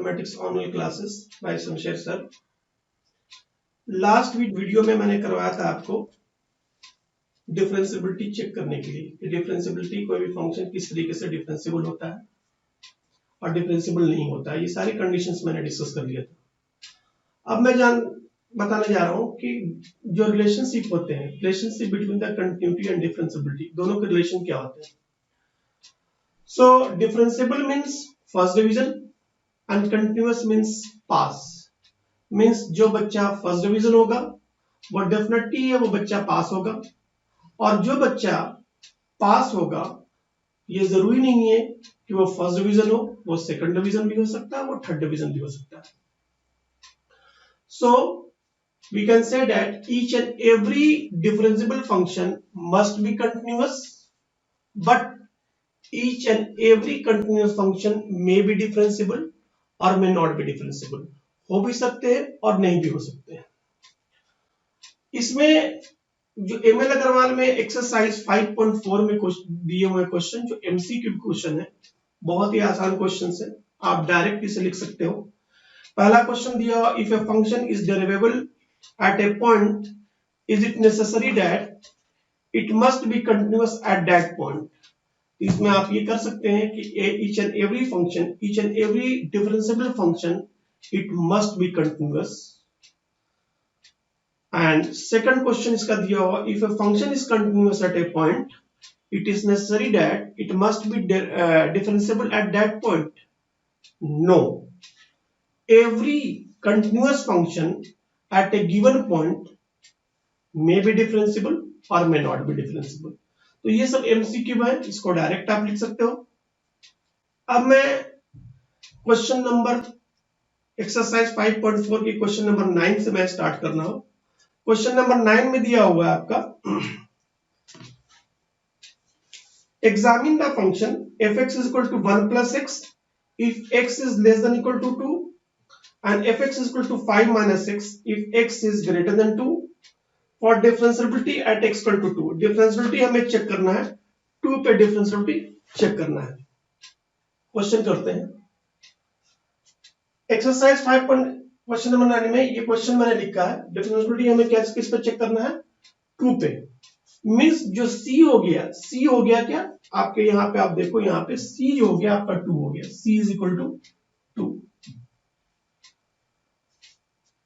Mathematics online classes bye Shamsher sir. Last video में मैंने करवाया था आपको डिफरेंशियबिलिटी चेक करने के लिए, डिफरेंशियबिलिटी कोई भी फंक्शन किस तरीके से डिफरेंशियबल होता है और डिफरेंशियबल नहीं होता है, ये सारी कंडीशंस मैंने डिस्कस कर लिया था। अब मैं बताने जा रहा हूं कि जो रिलेशनशिप होते हैं, relationship between the continuity and differentiability, दोनों के रिलेशन क्या होते हैं। So differentiable means first division and continuous means pass. Means जो बच्चा फर्स्ट डिवीजन होगा वो डेफिनेटली है वो बच्चा पास होगा, और जो बच्चा पास होगा ये जरूरी नहीं है कि वो फर्स्ट डिवीजन हो, वो सेकंड डिवीजन भी हो सकता है, वो थर्ड डिवीजन भी हो सकता है। सो we can say that each and every differentiable function must be continuous, but each and every continuous function may be differentiable or may not be differentiable। हो भी सकते हैं और नहीं भी हो सकते हैं। इसमें जो एमएल अग्रवाल में एक्सरसाइज 5.4 में दिए हुए क्वेश्चन जो एमसीक्यू क्वेश्चन है, बहुत ही आसान क्वेश्चन है, आप डायरेक्ट इसे लिख सकते हो। पहला क्वेश्चन दिया हुआ, if a function is derivable at a point, is it necessary that it must be continuous at that point? इसमें आप ये कर सकते हैं कि each and every function, each and every differentiable function, it must be continuous। and second question इसका दिया हुआ, if a function is continuous at a point, it is necessary that it must be differentiable at that point? No, every continuous function at a given point may be differentiable or may not be differentiable। तो ये सब MCQ है, इसको direct आप लिख सकते हो। अब मैं क्वेश्चन नंबर एक्सरसाइज 5.4 के क्वेश्चन नंबर 9 से मैं स्टार्ट करना हूं। क्वेश्चन नंबर 9 में दिया हुआ है आपका, examine the function fx is equal to 1 plus x if x is less than equal to 2 and fx is equal to 5 minus x if x is greater than 2 for differentiability at x equal to 2। Differentiability हमें check करना है, 2 पे differentiability check करना है। Question करते हैं। Exercise 5 question number 9 में ये क्वेश्चन मैंने लिखा है, डिफरेंशियबिलिटी हमें किस पे चेक करना है, 2 पे। मींस जो c हो गया क्या आपके, यहाँ पे आप देखो, यहाँ पे c जो हो गया आपका 2 हो गया, c is equal to 2।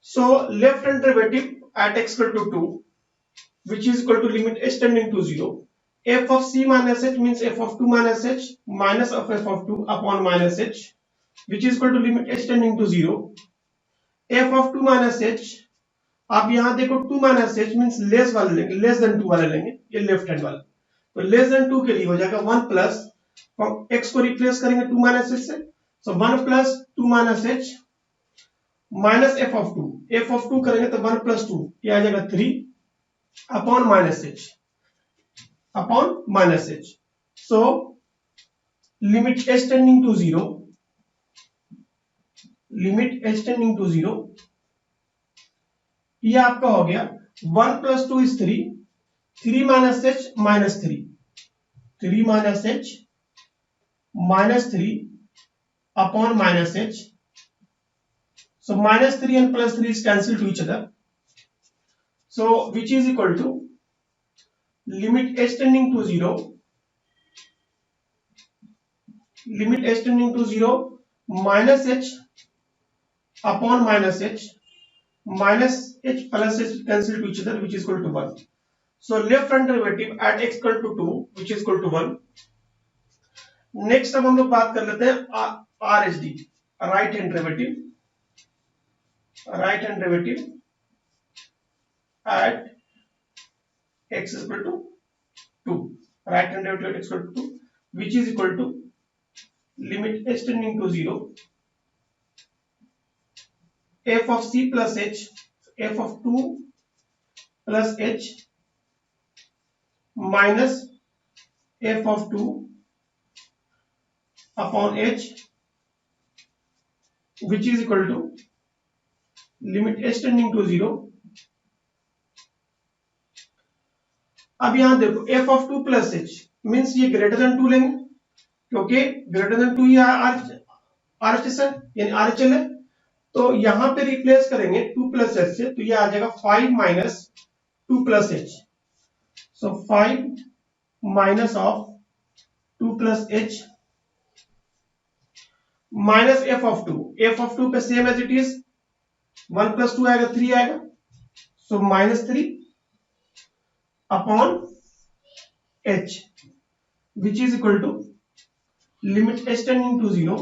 So left hand derivative at x equal to 2, which is equal to limit h tending to 0, f of c minus h means f of 2 minus h minus of f of 2 upon minus h, which is equal to limit h tending to 0, f of 2 minus h। आप यहां देखो 2 minus h means less वाले लेंगे, less than 2 वाले लेंगे, ये left hand वाला, तो लेस देन 2 के लिए हो जाएगा 1 प्लस, x को रिप्लेस करेंगे 2 minus h से, so 1 plus 2 minus h minus f of 2 करेंगे तो 1 प्लस 2 ये आ जाएगा 3 upon minus h। So limit h tending to 0, ये आपका हो गया 1 plus 2 is 3, 3 minus h minus 3 minus h minus 3 upon minus h। So minus 3 and plus 3 is cancelled to each other. So which is equal to limit h tending to 0, minus h upon minus h plus h cancelled to each other, which is equal to 1. So left hand derivative at x equal to 2, which is equal to 1. Next अब हम लोग बात कर लेते हैं RHD, right hand derivative at x is equal to 2, right hand derivative at x equal to 2, which is equal to limit h tending to 0, f of c plus h, f of 2 plus h minus f of 2 upon h, which is equal to limit h tending to 0। अब यहां देखो f of 2 plus h means ये greater than 2 लेंगे, क्योंकि greater than 2 ये RHS है यानी RHL है, तो यहां पे रिप्लेस करेंगे 2 प्लस एच से, तो ये आ जाएगा 5 minus 2 plus h. So 5 minus of 2 plus h minus f of two, f of two पे same as it is 1 plus 2 आएगा 3 आएगा, so minus 3 upon h which is equal to limit h tending to 0,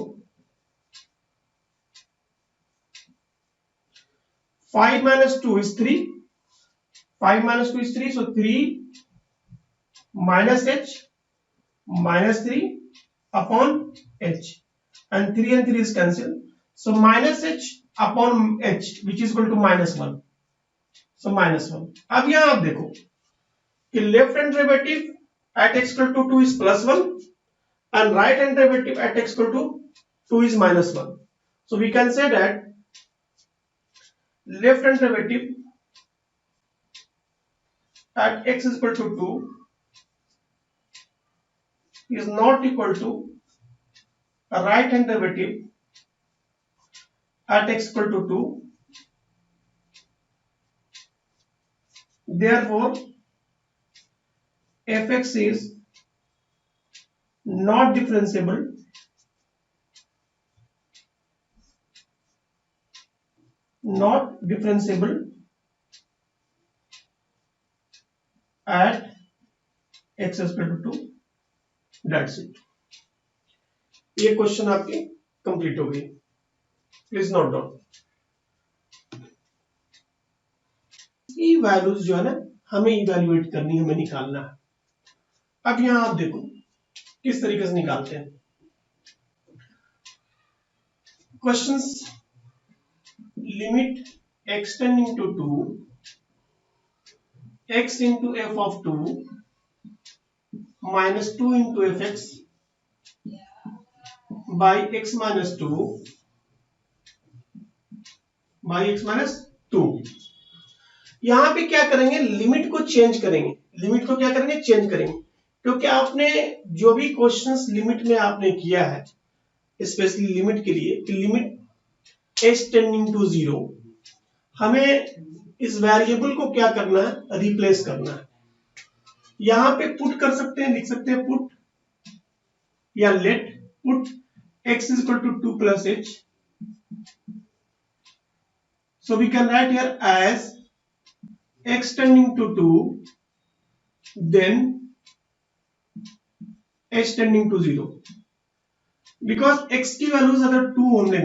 5 minus 2 is 3, 5 minus 2 is 3, so 3 minus h minus 3 upon h, and 3 and 3 is cancelled, so minus h upon h which is equal to minus 1, so minus 1। अब यहां आप देखो कि left hand derivative at x equal to 2 is plus 1 and right hand derivative at x equal to 2 is minus 1, so we can say that left hand derivative at x is equal to 2 is not equal to a right hand derivative at x equal to 2, therefore fx is not differentiable at x is equal to 2, that's it। ये question आपकी complete हो गई, please note down. ये values जो है ना हमें evaluate करनी है, हमें निकालना है। अब यहां आप देखो किस तरीके से निकालते हैं questions. Limit x tending to 2 x into f of 2 minus 2 into fx by x minus 2 by x minus 2। यहां पे क्या करेंगे, लिमिट को चेंज करेंगे, लिमिट को क्या करेंगे, चेंज करेंगे, क्योंकि आपने जो भी क्वेश्चंस लिमिट में आपने किया है स्पेशली लिमिट के लिए कि लिमिट h टेंडिंग टू 0, हमें इस वेरिएबल को क्या करना है, रिप्लेस करना है। यहां पे पुट कर सकते हैं, लिख सकते हैं पुट या late put x is equal to 2 plus h, so we can write here as x tending to 2 then h tending to 0, because x की वैल्यूज अगर 2 होंगे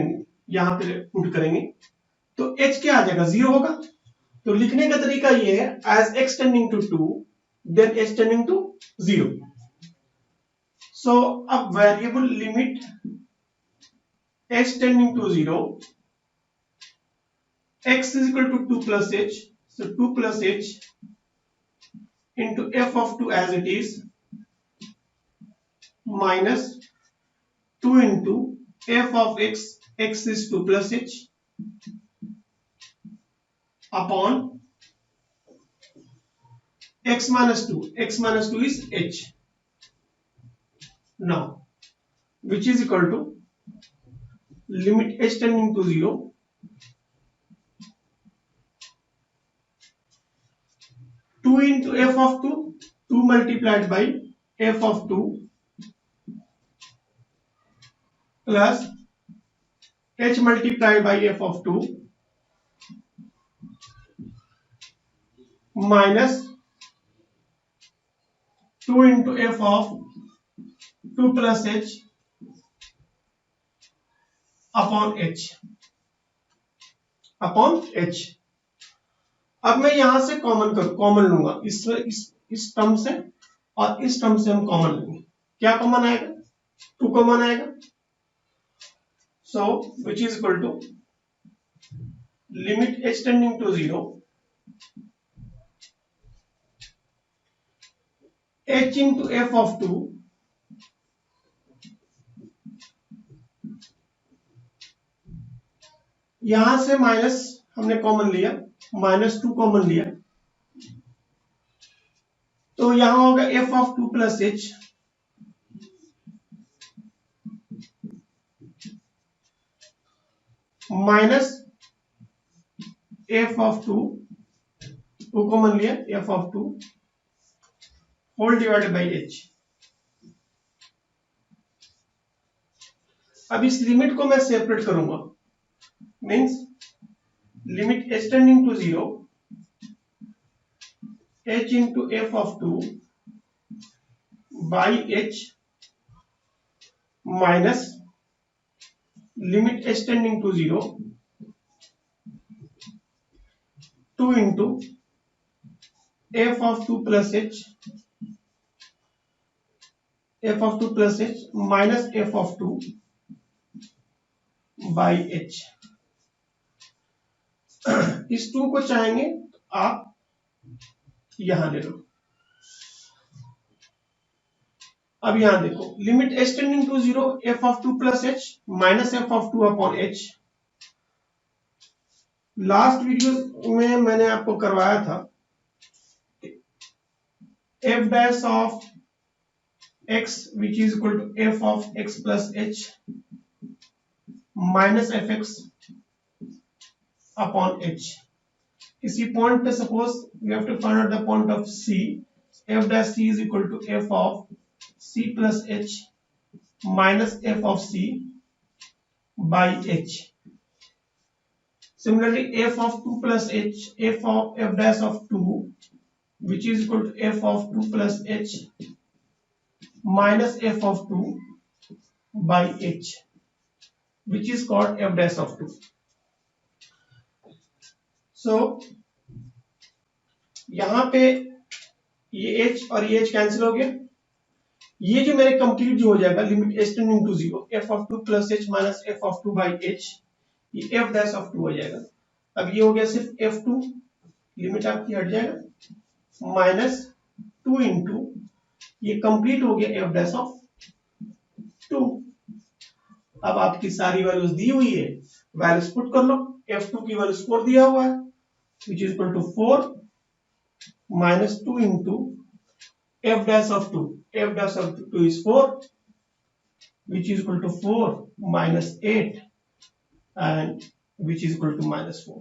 यहां पे पुट करेंगे तो h क्या आ जाएगा, 0 होगा। तो लिखने का तरीका ये है as x tending to 2 then h tending to 0। सो अब variable limit h tending to 0 x is equal to 2 plus h, so 2 plus h into f of 2 as it is minus 2 into f of x, x is 2 plus h upon x minus 2, x minus 2 is h now, which is equal to limit h tending to 0 2 into f of 2, 2 multiplied by f of 2 plus h multiplied by f of 2 minus 2 into f of 2 plus h upon h upon h। अब मैं यहां से common लूंगा इस term से और इस term से हम कॉमन लेंगे, क्या कॉमन आएगा, 2 कॉमन आएगा, so which is equal to limit h tending to 0 h into f of 2 यहां से माइनस हमने कॉमन लिया, -2 कॉमन लिया, तो यहां होगा f of 2 plus h minus f of 2 common लिया, f of 2 whole divided by h. अब इस लिमिट को मैं सेपरेट करूंगा, means limit h tending to 0 h into f of 2 by h minus limit h tending to 0 2 into f of 2 plus h minus f of 2 by h। इस 2 को चाहेंगे तो आप यहां ले लो। अब यहां देखो, limit h tending to 0 f of 2 plus h minus f of 2 upon h। Last video में मैंने आपको करवाया था f dash of x which is equal to f of x plus h minus fx upon h। किसी point पे suppose we have to find out the point of C, f dash C is equal to f of C plus h minus f of C by h। Similarly, f of 2 plus h, f dash of 2 which is equal to f of 2 plus h minus f of 2 by h which is called f dash of 2। सो यहां पे ये h और ये h cancel हो गया। ये जो मेरे कंप्लीट जो हो जाएगा limit h tending to 0 f of 2 plus h minus f of 2 by h, ये f डैश ऑफ 2 हो जाएगा। अब ये हो गया सिर्फ f2, लिमिट आपकी हट जाएगा माइनस 2 इंटू ये कंप्लीट हो गया f डैश ऑफ 2। अब आपकी सारी वैल्यूज दी हुई है, वैल्यूज पुट कर लो। f2 की वैल्यू 4 दिया हुआ है which is equal to 4 minus 2 into f dash of 2, f dash of 2 is 4 which is equal to 4 minus 8 and which is equal to minus 4.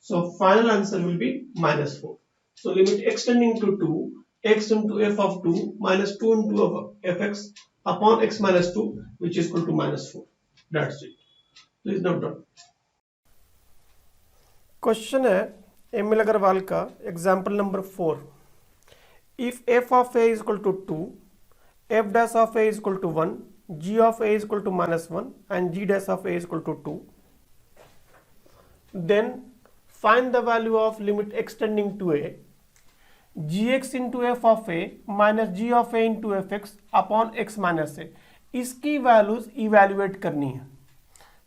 So final answer will be minus 4. So limit x tending to 2, x into f of 2 minus 2 into fx upon x minus 2 which is equal to minus 4. That's it. Please note down. Question है M L. Agarwal का example number 4। If f of a is equal to 2, f dash of a is equal to 1, g of a is equal to -1 and g dash of a is equal to 2, then find the value of limit x tending to a gx into f of a minus g of a into fx upon x minus a। इसकी values evaluate करनी है।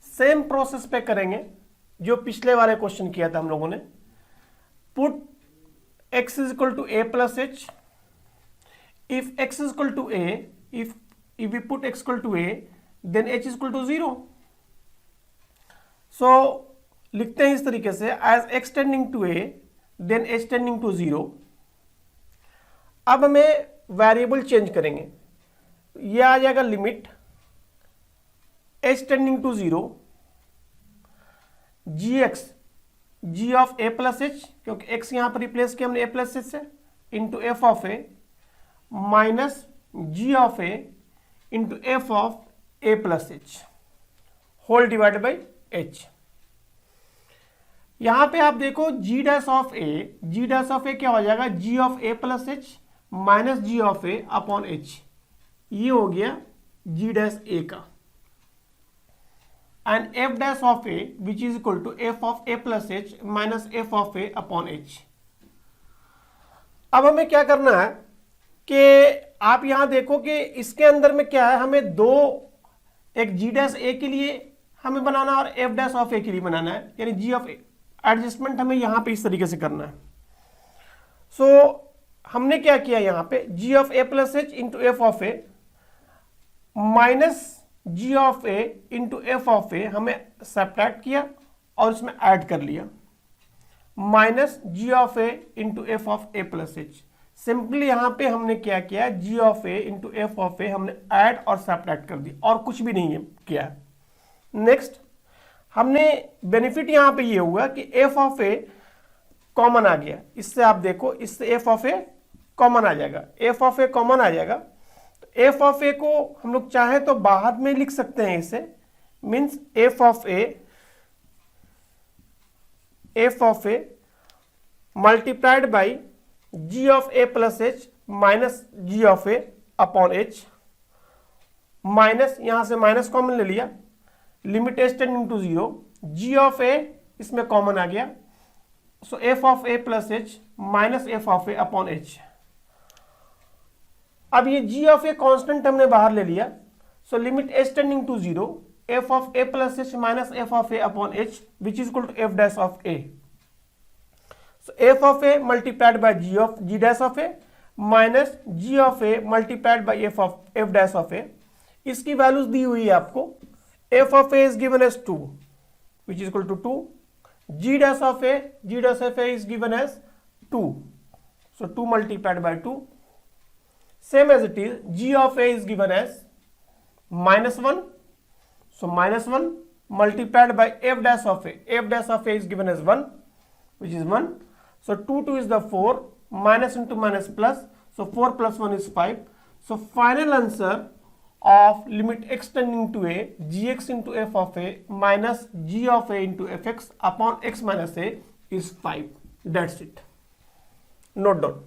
Same process पे करेंगे जो पिछले वाले question किया था हम लोगों ने। Put x is equal to a plus h, if x is equal to a, if we put x equal to a then h is equal to 0। So लिखते हैं इस तरीके से, as x tending to a then h tending to 0। अब हमें variable change करेंगे, ये आ जाएगा limit h tending to 0 gx g of a plus h, क्योंकि x यहां पर रिप्लेस किया हमने a प्लस h से, into f of a minus g of a into f of a plus h whole divided by h। यहां पे आप देखो g डैश ऑफ a क्या हो जाएगा, g of a plus h minus g of a upon h। ये हो गया g डैश a का, and f dash of a which is equal to f of a plus h minus f of a upon h। अब हमें क्या करना है कि आप यहां देखो कि इसके अंदर में क्या है, हमें दो, एक g डैश a के लिए हमें बनाना है और f डैश ऑफ a के लिए बनाना है, यानी g ऑफ एडजस्टमेंट हमें यहां पे इस तरीके से करना है। सो हमने क्या किया, यहां पे g of a plus h into F of a minus g of a into F of a हमें सब्ट्रैक्ट किया और इसमें ऐड कर लिया, minus g of a into F of a plus h। Simply यहां पे हमने क्या किया, g of a into F of a हमने ऐड और सब्ट्रैक्ट कर दी और कुछ भी नहीं किया। नेक्स्ट हमने बेनिफिट यहां पे ये हुआ कि एफ ऑफ ए कॉमन आ गया, इससे आप देखो, इससे एफ ऑफ ए कॉमन आ जाएगा, एफ ऑफ ए कॉमन आ जाएगा। तो एफ ऑफ ए को हम लोग चाहे तो बाहर में लिख सकते हैं इसे, means f of a multiplied by g of a plus h minus g of a upon h, minus यहां से माइनस कॉमन ले लिया, limit h tending to 0, g of a इसमें कॉमन आ गया, so f of a plus h minus f of a upon h. अब ये जी of a constant हमने बाहर ले लिया, so limit h tending to 0, f of a plus h minus f of a upon h which is equal to f dash of a. So f of a multiplied by g dash of a minus g of a multiplied by f dash of a. इसकी values दी हुई है आपको, f of a is given as 2 which is equal to 2, g dash of a is given as 2, so 2 multiplied by 2, same as it is, g of a is given as -1, so -1 multiplied by f dash of a is given as 1 which is 1, so 2 is the 4, minus into minus plus, so 4 plus 1 is 5, so final answer of limit x tending to a gx into f of a minus g of a into fx upon x minus a is 5. That's it. Note down.